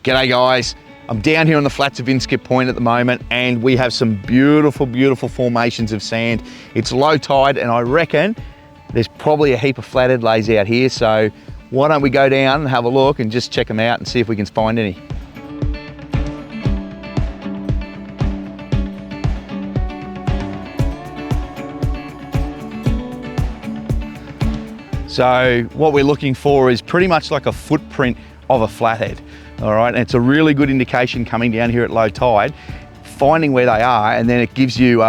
G'day guys, I'm down here on the flats of Inskip Point at the moment and we have some beautiful, beautiful formations of sand. It's low tide and I reckon there's probably a heap of flathead lays out here, so why don't we go down and have a look and just check them out and see if we can find any. So what we're looking for is pretty much like a footprint of a flathead. All right, and it's a really good indication coming down here at low tide, finding where they are, and then it gives you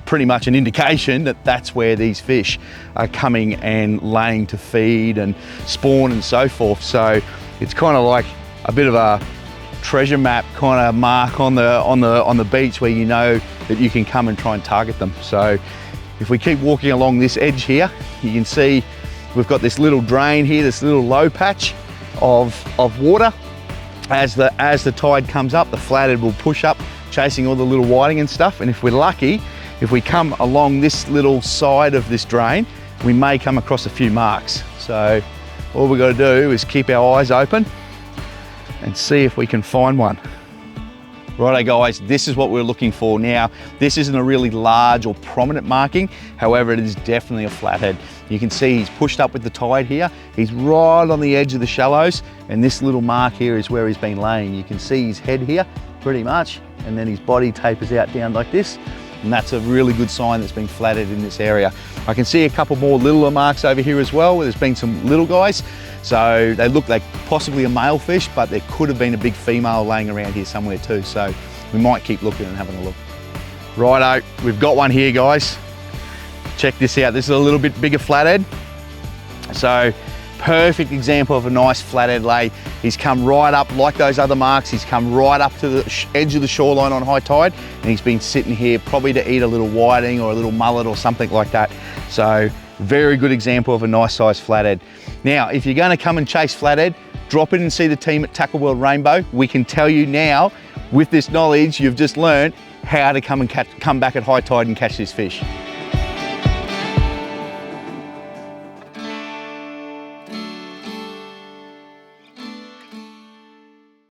pretty much an indication that that's where these fish are coming and laying to feed and spawn and so forth. So it's kind of like a bit of a treasure map kind of mark on the beach where you know that you can come and try and target them. So if we keep walking along this edge here, you can see we've got this little drain here, this little low patch of water. As the tide comes up, the flathead will push up, chasing all the little whiting and stuff. And if we're lucky, if we come along this little side of this drain, we may come across a few marks. So all we've got to do is keep our eyes open and see if we can find one. Righto guys, this is what we're looking for. Now, this isn't a really large or prominent marking, however, it is definitely a flathead. You can see he's pushed up with the tide here. He's right on the edge of the shallows, and this little mark here is where he's been laying. You can see his head here, pretty much, and then his body tapers out down like this, and that's a really good sign that's been flathead in this area. I can see a couple more littler marks over here as well, where there's been some little guys. So they look like possibly a male fish, but there could have been a big female laying around here somewhere too. So we might keep looking and having a look. Righto, we've got one here guys. Check this out, this is a little bit bigger flathead. So perfect example of a nice flathead lay. He's come right up like those other marks. He's come right up to the edge of the shoreline on high tide, and he's been sitting here probably to eat a little whiting or a little mullet or something like that. So very good example of a nice sized flathead. Now, if you're going to come and chase flathead, drop in and see the team at Tackle World Rainbow. We can tell you now, with this knowledge you've just learned, how to come back at high tide and catch this fish.